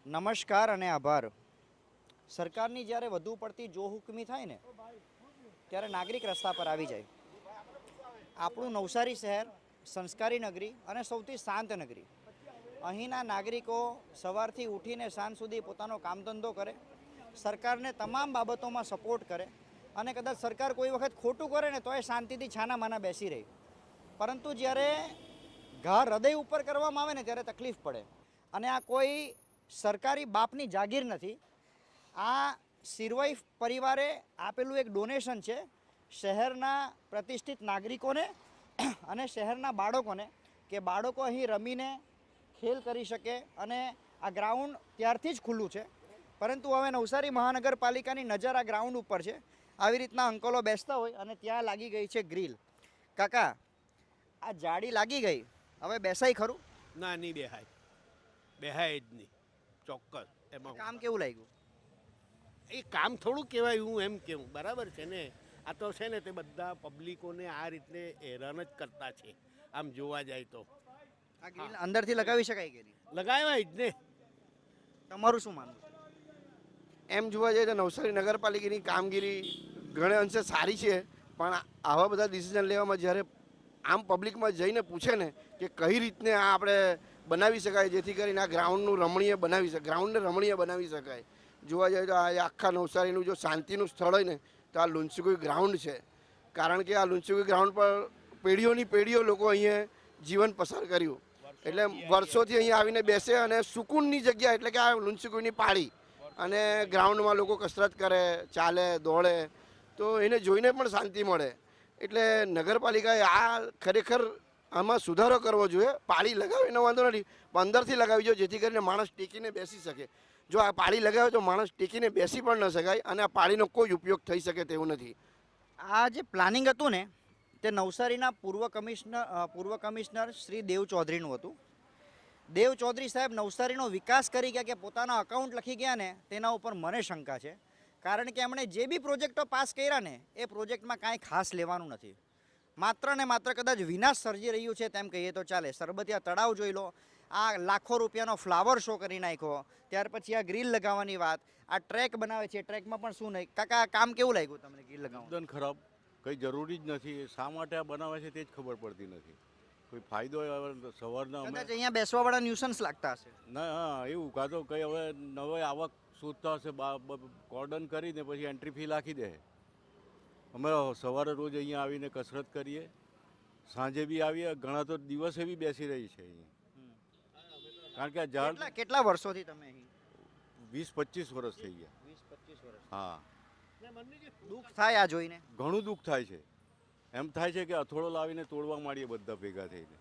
નમસ્કાર અને આભાર. સરકારની જ્યારે વધુ પડતી જોહુકમી થાય ને ત્યારે નાગરિક રસ્તા પર આવી જાય. આપણું નવસારી શહેર સંસ્કારી નગરી અને સૌથી શાંત નગરી. અહીંના નાગરિકો સવારથી ઉઠીને સાંજ સુધી પોતાનો કામ ધંધો કરે, સરકારને તમામ બાબતોમાં સપોર્ટ કરે અને કદાચ સરકાર કોઈ વખત ખોટું કરે ને તો એ શાંતિથી છાના માના બેસી રહી. પરંતુ જ્યારે ઘા હૃદય ઉપર કરવામાં આવે ને ત્યારે તકલીફ પડે. અને આ કોઈ સરકારી બાપની જાગીર નથી. આ સિરવાઈ પરિવારે આપેલું એક ડોનેશન છે શહેરના પ્રતિષ્ઠિત નાગરિકોને અને શહેરના બાળકોને, કે બાળકો અહીં રમીને ખેલ કરી શકે. અને આ ગ્રાઉન્ડ ત્યારથી જ ખુલ્લું છે, પરંતુ હવે નવસારી મહાનગરપાલિકાની નજર આ ગ્રાઉન્ડ ઉપર છે. આવી રીતના અંકલો બેસતા હોય અને ત્યાં લાગી ગઈ છે ગ્રીલ. કાકા, આ જાળી લાગી ગઈ, હવે બેસાય ખરું? ના, નહીં બેહાય, બેહાય જ નહીં, ચોક્કસ. એમાં કામ કેવું લાગ્યું? એ કામ થોડું કહેવાય, હું એમ કેવું, બરાબર છે ને. આ તો છે ને તે બધા પબ્લિકોને આ રીતે હેરાન જ કરતા છે, આમ જોવા જાય તો. આ ગ્રીલ અંદરથી લગાવી શકાય કે નહીં? લગાવ્યા જ ને. તમારું શું માનવું છે? એમ જોવા જઈએ તો નવસારી નગરપાલિકાની કામગીરી ઘણા અંશે સારી છે, પણ આવા બધા ડિસિઝન લેવામાં જ્યારે આમ પબ્લિકમાં જઈને પૂછે ને કે કઈ રીતને આ આપણે બનાવી શકાય જેથી કરીને આ ગ્રાઉન્ડનું રમણીય બનાવી શકાય, ગ્રાઉન્ડને રમણીય બનાવી શકાય. જોવા જઈએ તો આ આખા નવસારીનું જો શાંતિનું સ્થળ હોય ને તો આ લુન્સીકુઈ ગ્રાઉન્ડ છે. કારણ કે આ લુન્સીકુઈ ગ્રાઉન્ડ પર પેઢીઓની પેઢીઓ લોકો અહીંયા જીવન પસાર કર્યું, એટલે વર્ષોથી અહીંયા આવીને બેસે અને સુકૂનની જગ્યા એટલે કે આ લુન્સીકુઈની પાળી અને ગ્રાઉન્ડમાં લોકો કસરત કરે, ચાલે, દોડે, તો એને જોઈને પણ શાંતિ મળે. એટલે નગરપાલિકાએ આ ખરેખર આમાં સુધારો કરવો જોઈએ. પાળી લગાવે એનો વાંધો નથી, પણ અંદરથી લગાવી જોઈએ જેથી કરીને માણસ ટેકીને બેસી શકે. જો આ પાળી લગાવે તો માણસ ટેકીને બેસી પણ ન શકાય અને આ પાળીનો કોઈ ઉપયોગ થઈ શકે તેવું નથી. આ જે પ્લાનિંગ હતું ને તે નવસારીના પૂર્વ કમિશનર શ્રી દેવ ચૌધરીનું હતું. દેવ ચૌધરી સાહેબ નવસારીનો વિકાસ કરી ગયા કે પોતાના અકાઉન્ટ લખી ગયા ને તેના ઉપર મને શંકા છે. કારણ કે એમણે જે બી પ્રોજેક્ટો પાસ કર્યા ને એ પ્રોજેક્ટમાં કાંઈ ખાસ લેવાનું નથી. માત્ર ને માત્ર કદાચ વિનાશ સર્જી રહ્યું છે તેમ કહીએ તો ચાલે. સરબતિયા તળાવ જોઈ લો, આ લાખો રૂપિયાનો ફ્લાવર શો કરી નાખ્યો, ત્યાર પછી આ ગ્રીલ લગાવવાની વાત, આ ટ્રેક બનાવે છે, ટ્રેકમાં પણ શું નહીં. કાકા, આ કામ કેવું લાગ્યું તમને ગ્રીલ લગાવવાનું? એકદમ ખરાબ, કંઈ જરૂરી જ નથી. શા માટે આ બનાવે છે તે જ ખબર પડતી નથી. કોઈ ફાયદો સવારના કદાચ અહીંયા બેસવાવાળા ન્યુસન્સ લાગતા હશે. ના, હા, એવું કાં તો કંઈ હવે નવે આવક શોધતા હશે, કોર્ડન કરીને પછી એન્ટ્રી ફી નાખી દે. અમે સવારે રોજ અહીંયા આવીને કસરત કરીએ, સાંજે બી આવીએ, ઘણા તો દિવસે બી બેસી રહી છે અહીંયા. કારણ કે આ ઝાડ કેટલા વર્ષોથી તમે અહીં? 20-25 વર્ષ થઈ ગયા. 20-25 વર્ષ. હા, દુઃખ થાય આ જોઈને? ઘણું દુઃખ થાય છે. એમ થાય છે કે અથોડો લાવીને તોડવા માંડીએ બધા ભેગા થઈને.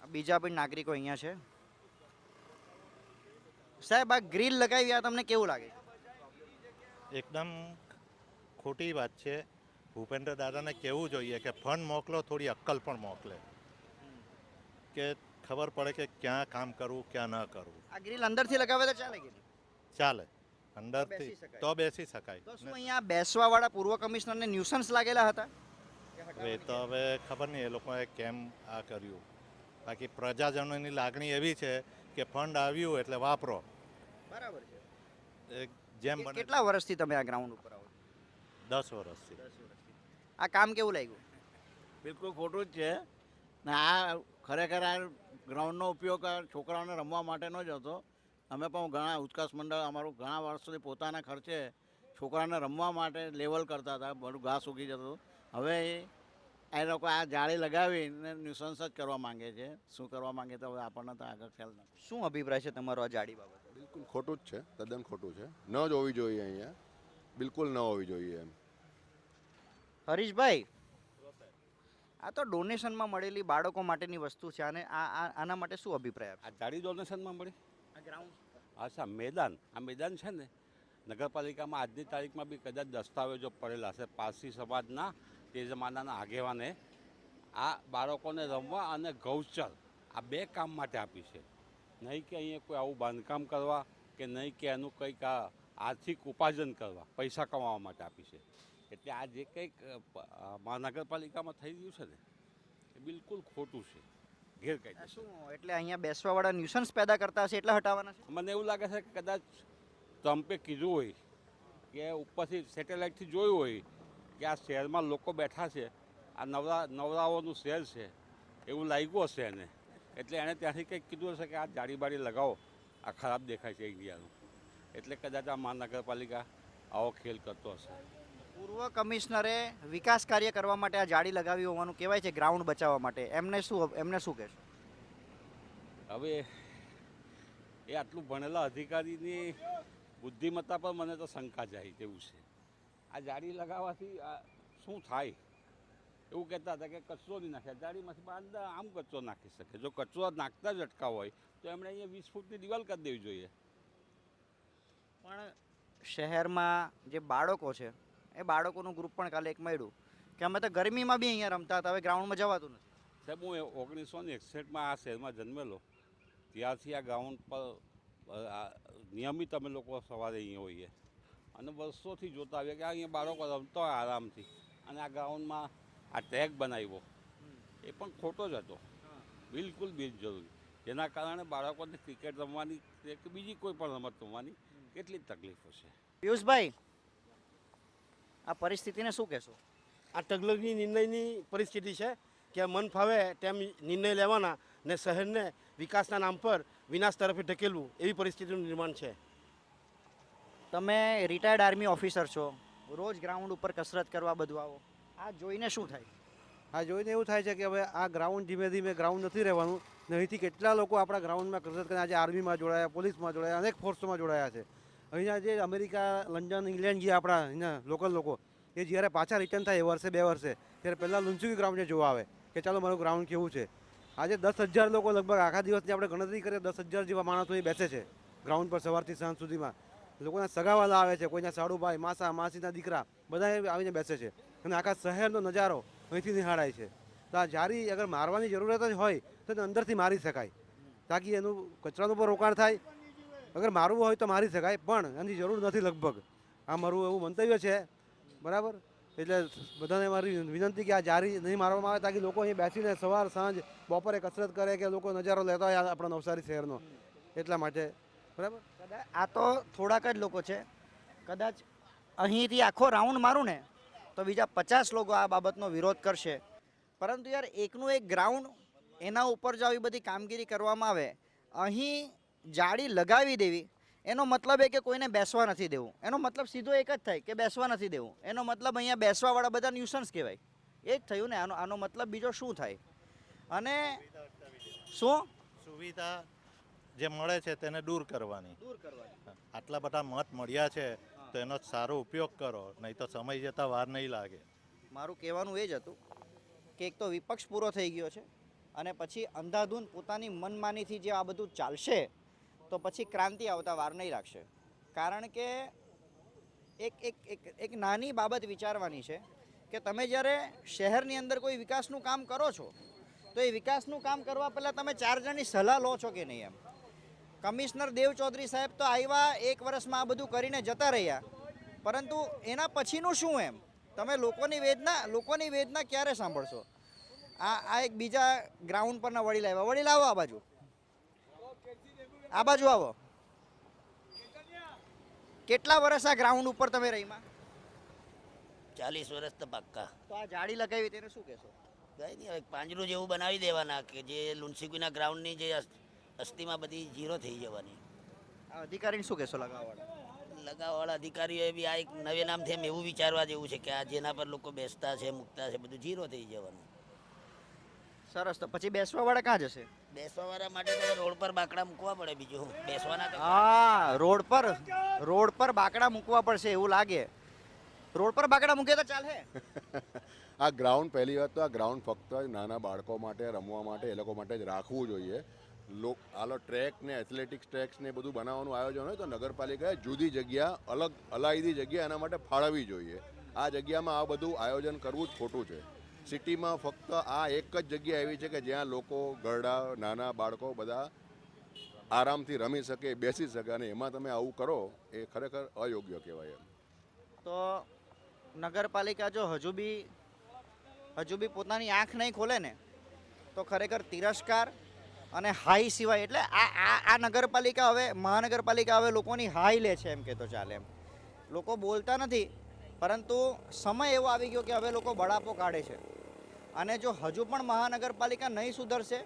બીજા પણ નાગરિકો અહીંયા છે. સાહેબ, આ ગ્રીલ લગાવી આ તમને કેવું લાગે? એકદમ ખોટી વાત છે. ભૂપેન્દ્ર દાદાને કહેવું જોઈએ કે ફંડ મોકલો, થોડી અક્કલ પણ મોકલે, કે ખબર પડે કે ક્યાં કામ કરવું ક્યાં ન કરવું. આ ગ્રીલ અંદરથી લગાવે તો ચાલે કે નહીં? ચાલે, અંદરથી તો બેસી શકાય. તો શું અહીંયા બેસવાવાળા પૂર્વ કમિશનરને ન્યુસન્સ લાગેલા હતા? હવે તો હવે ખબર નહીં એ લોકોએ કેમ આ કર્યું. બાકી પ્રજાજનોની લાગણી એવી છે કે ફંડ આવ્યું એટલે વાપરો. બરાબર છે. જેમ બને. કેટલા વર્ષથી તમે આ ગ્રાઉન્ડ ઉપર આવો? 10 વર્ષથી. આ કામ કેવું લાગ્યું? બિલકુલ ખોટું જ છે ને. આ ખરેખર આ ગ્રાઉન્ડનો ઉપયોગ છોકરાઓને રમવા માટેનો જ હતો. અમે પણ ઘણા ઉત્કર્ષ મંડળ અમારું ઘણા વર્ષોથી પોતાના ખર્ચે છોકરાને રમવા માટે લેવલ કરતા હતા, બધું ઘાસ ઉગી જતું. હવે એ લોકો આ જાળી લગાવીને ન્યુસન્સ જ કરવા માંગે છે. શું કરવા માંગે તો હવે આપણને તો આગળ ખ્યાલ નથી. શું અભિપ્રાય છે તમારો આ જાળી બાબતે? બિલકુલ ખોટું જ છે, તદ્દન ખોટું છે. ન જ હોવી જોઈએ અહીંયા, બિલકુલ ન હોવી જોઈએ એમ. હરીશભાઈ, આ તો ડોનેશનમાં મળેલી બાળકો માટેની વસ્તુ છે, અને આના માટે શું અભિપ્રાય આપે? આ જાળી ડોનેશનમાં મળી? આ ગ્રાઉન્ડ, અચ્છા, આ મેદાન છે ને, નગરપાલિકામાં આજની તારીખમાં બી કદાચ દસ્તાવેજો પડેલા છે. પારસી સમાજના તે જમાનાના આગેવાને આ બાળકોને રમવા અને ગૌચર આ બે કામ માટે આપી છે. નહીં કે અહીંયા કોઈ આવું બાંધકામ કરવા કે નહીં કે એનું કંઈક આર્થિક ઉપાર્જન કરવા, પૈસા કમાવા માટે આપી છે. એટલે આ જે કંઈક મહાનગરપાલિકામાં થઈ રહ્યું છે ને એ બિલકુલ ખોટું છે. ગેરકાયદેસર. શું એટલે અહીંયા બેસવાવાળા ન્યુસન્સ પેદા કરતા હશે એટલે હટાવવાના છે? મને એવું લાગે છે કે કદાચ ટ્રમ્પે કીધું હોય કે ઉપરથી સેટેલાઇટથી જોયું હોય કે આ શહેરમાં લોકો બેઠા છે, આ નવરાઓનું શહેર છે એવું લાગ્યું હશે એને, એટલે એણે ત્યાંથી કંઈક કીધું હશે કે આ જાળી બાળી લગાવો, આ ખરાબ દેખાય છે ઇન્ડિયાનું, એટલે કદાચ આ મહાનગરપાલિકા આવો ખેલ કરતો હશે. પૂર્વ કમિશનરે વિકાસ કાર્ય કરવા માટે આ જાળી લગાવી હોવાનું કહેવાય છે, ગ્રાઉન્ડ બચાવવા માટે. એમને શું કહેશો? હવે એ આટલું ભણેલા અધિકારીની બુદ્ધિમત્તા પર મને તો શંકા જાય તેવું છે. આ જાળી લગાવવાથી આ શું થાય એવું કહેતા હતા કે કચરો નહીં નાખે, જાળીમાંથી અંદર આમ કચરો નાખી શકે. જો કચરો નાખતા જ અટકાવ હોય તો એમણે અહીંયા 20 ફૂટની દિવાલ કરી દેવી જોઈએ. પણ શહેરમાં જે બાળકો છે એ બાળકોનું ગ્રુપ પણ કાલે એક મળ્યું કે અમે તો ગરમીમાં બી અહીંયા રમતા હતા, હવે ગ્રાઉન્ડમાં જવાતું નથી. સાહેબ, હું 1961માં આ શહેરમાં જન્મેલો, ત્યારથી આ ગ્રાઉન્ડ પર નિયમિત અમે લોકો સવારે અહીંયા હોઈએ અને વર્ષોથી જોતા આવ્યા કે અહીંયા બાળકો રમતા હોય આરામથી, અને આ ગ્રાઉન્ડમાં આ ટ્રેક બનાવ્યો એ પણ ખોટો જ હતો, બિલકુલ બિનજરૂરી, જેના કારણે બાળકોને ક્રિકેટ રમવાની કે બીજી કોઈ પણ રમત રમવાની કેટલી તકલીફો છે. પિયુષભાઈ, આ પરિસ્થિતિને શું કહેશો? આ તગલગી નિર્ણયની પરિસ્થિતિ છે કે મન ફાવે તેમ નિર્ણય લેવાના ને શહેરને વિકાસના નામ પર વિનાશ તરફે ઢકેલવું, એવી પરિસ્થિતિનું નિર્માણ છે. તમે રિટાયર્ડ આર્મી ઓફિસર છો, રોજ ગ્રાઉન્ડ ઉપર કસરત કરવા બધું આવો, આ જોઈને શું થાય? આ જોઈને એવું થાય છે કે હવે આ ગ્રાઉન્ડ ધીમે ધીમે ગ્રાઉન્ડ નથી રહેવાનું. અહીંથી કેટલા લોકો આપણા ગ્રાઉન્ડમાં કસરત કરીને આજે આર્મીમાં જોડાયા, પોલીસમાં જોડાયા, અનેક ફોર્સમાં જોડાયા છે. અહીંયા જે અમેરિકા, લંડન, ઇંગ્લેન્ડ જે આપણા અહીંયા લોકલ લોકો એ જ્યારે પાછા રિટર્ન થાય વર્ષે 2 વર્ષે, ત્યારે પહેલાં લુન્સુકી ગ્રાઉન્ડે જોવા આવે કે ચાલો મારું ગ્રાઉન્ડ કેવું છે. આજે 10,000 લોકો લગભગ આખા દિવસની આપણે ગણતરી કરીએ 10,000 જેવા માણસો અહીં બેસે છે ગ્રાઉન્ડ પર સવારથી સાંજ સુધીમાં. લોકોના સગાવાલા આવે છે, કોઈના સાડુભાઈ, માસા, માસીના દીકરા બધા આવીને બેસે છે અને આખા શહેરનો નજારો અહીંથી નિહાળાય છે. તો આ જારી અગર મારવાની જરૂરત જ હોય તો એને અંદરથી મારી શકાય, તાકી એનું કચરાનું પણ રોકાણ થાય. અગર મારવું હોય તો મારી શકાય, પણ એની જરૂર નથી લગભગ. આ મારું એવું મંતવ્ય છે, બરાબર? એટલે બધાને મારી વિનંતી કે આ જારી નહીં મારવામાં આવે, તાકી લોકો અહીં બેસીને સવાર સાંજ બપોરે કસરત કરે કે લોકો નજારો લેતા હોય આપણા નવસારી શહેરનો, એટલા માટે. બરાબર? આ તો થોડાક જ લોકો છે, કદાચ અહીંથી આખો રાઉન્ડ મારું ને તો બીજા 50 લોકો આ બાબતનો વિરોધ કરશે. પરંતુ યાર, એકનું એક ગ્રાઉન્ડ, એના ઉપર જો આવી બધી કામગીરી કરવામાં આવે, અહીં જાળી લગાવી દેવી, એનો મતલબ એ કે કોઈને બેસવા નથી દેવું. એનો મતલબ સીધો એક જ થાય કે બેસવા નથી દેવું. એનો મતલબ અહીંયા બેસવાવાળા બધા ન્યુસન્સ કહેવાય. એ જ થયું ને. આનો મતલબ બીજો શું થાય? અને શું સુવિધા જે મળે છે તેને દૂર કરવાની. આટલા બધા મત મળ્યા છે તો એનો સારો ઉપયોગ કરો, નહીં તો સમય જતાં વાર નહીં લાગે. મારું કહેવાનું એ જ હતું કે એક તો વિપક્ષ પૂરો થઈ ગયો છે અને પછી અંધાધૂન પોતાની મનમાનીથી જે આ બધું ચાલશે તો પછી ક્રાંતિ આવતા વાર નહીં લાગશે. કારણ કે એક નાની બાબત વિચારવાની છે કે તમે જ્યારે શહેરની અંદર કોઈ વિકાસનું કામ કરો છો તો એ વિકાસનું કામ કરવા પહેલાં તમે 4 જણની સલાહ લો છો કે નહીં? એમ કમિશનર દેવ ચૌધરી સાહેબ તો આવ્યા, 1 વર્ષમાં આ બધું કરીને જતા રહ્યા, પરંતુ એના પછીનું શું? એમ તમે લોકોની વેદના ક્યારે સાંભળશો? આ એક બીજા ગ્રાઉન્ડ પરના વડીલ આવ્યા. વડીલ આવો, આ બાજુ આવો. કેટલા વર્ષ આ ગ્રાઉન્ડ ઉપર તમે રહીમાં? 40 વર્ષ તો પાક્કા. તો આ જાળી લગાવી તેને શું કહેશો? કંઈ નહીં, હવે પાંજરું જેવું બનાવી દેવાના કે જે લુન્સીકુઈના ગ્રાઉન્ડની જે અસ્થિમાં બધી ઝીરો થઈ જવાની. આ અધિકારીને શું કહેશો લગાવવાવાળા? લગાવવાળા અધિકારીઓએ બી આ એક નવે નામથી એમ એવું વિચારવા જેવું છે કે આ જેના પર લોકો બેસતા છે, મૂકતા છે, બધું ઝીરો થઈ જવાનું. સરસ. તો પછી બેસવાવાળા ક્યાં જશે? બેસવાવાળા માટે તો રોડ પર બાકડા મૂકવા પડે, બીજું શું બેસવાના તો. હા, રોડ પર બાકડા મૂકવા પડશે એવું લાગે. રોડ પર બાકડા મૂકે તો ચાલે. આ ગ્રાઉન્ડ પહેલી વાત તો આ ગ્રાઉન્ડ ફક્ત નાના બાળકો માટે રમવા માટે એ લોકો માટે જ રાખવું જોઈએ. આલો ટ્રેક ને એથ્લેટિક્સ ટ્રેક્સ ને બધું બનાવવાનું આયોજન હોય તો નગરપાલિકાએ જુદી જગ્યા, અલગ અલાયદી જગ્યા એના માટે ફાળવવી જોઈએ. આ જગ્યામાં આ બધું આયોજન કરવું જ ખોટું છે. સિટીમાં ફક્ત આ એક જ જગ્યા એવી છે કે જ્યાં લોકો, ગરડા, નાના બાળકો બધા આરામથી રમી શકે, બેસી શકે, અને એમાં તમે આવું કરો એ ખરેખર અયોગ્ય કહેવાય. એમ તો નગરપાલિકા જો હજુ બી પોતાની આંખ નહીં ખોલે ને તો ખરેખર તિરસ્કાર અને હાઈ સિવાય એટલે આ નગરપાલિકા હવે મહાનગરપાલિકા હવે લોકોની હાઈ લે છે એમ કે તો ચાલે એમ. લોકો બોલતા નથી, પરંતુ સમય એવો આવી ગયો કે હવે લોકો બળાપો કાઢે છે. અને જો હજુ પણ મહાનગરપાલિકા નહીં સુધરશે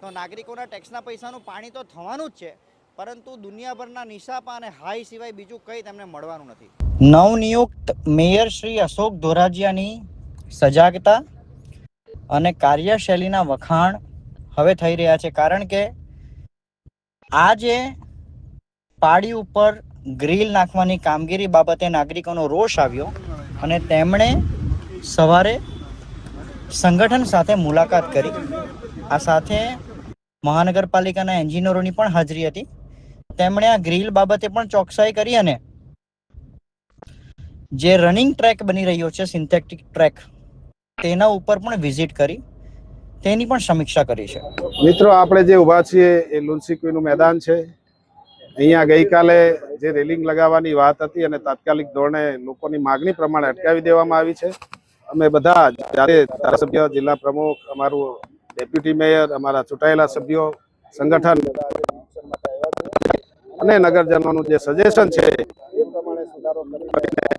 તો નાગરિકોના ટેક્સના પૈસાનું પાણી તો થવાનું જ છે, પરંતુ દુનિયાભરના નિશાપા અને હાઈ સિવાય બીજું કંઈ તેમને મળવાનું નથી. નવનિયુક્ત મેયર શ્રી અશોક ધોરાજીયાની સજાગતા અને કાર્યશૈલીના વખાણ હવે થઈ રહ્યા છે, કારણ કે આ જે પાડી ઉપર ગ્રીલ નાખવાની કામગીરી બાબતે નાગરિકોનો રોષ આવ્યો અને તેમણે સવારે સંગઠન સાથે મુલાકાત કરી. આ સાથે મહાનગરપાલિકાના એન્જિનિયરોની પણ હાજરી હતી. તેમણે આ ગ્રીલ બાબતે પણ ચોકસાઈ કરી અને જે રનિંગ ટ્રેક બની રહ્યો છે સિન્થેટિક ટ્રેક, તેના ઉપર પણ વિઝિટ કરી તેની પણ સમીક્ષા કરી છે. મિત્રો, આપણે જે ઊભા છીએ એ લુન્સીક્વીનું મેદાન છે. અહીંયા ગઈકાલે જે રેલિંગ લગાવવાની વાત હતી અને તાત્કાલિક ધોરણે લોકોની માગણી પ્રમાણે અટકાવી દેવામાં આવી છે. અમે બધા જ્યારે ધારાસભ્ય, જિલ્લા પ્રમુખ, અમારું ડેપ્યુટી મેયર, અમારા ચૂંટાયેલા સભ્યો, સંગઠન અને નગરજનોનું જે સજેશન છે એ પ્રમાણે સુધારો કરીને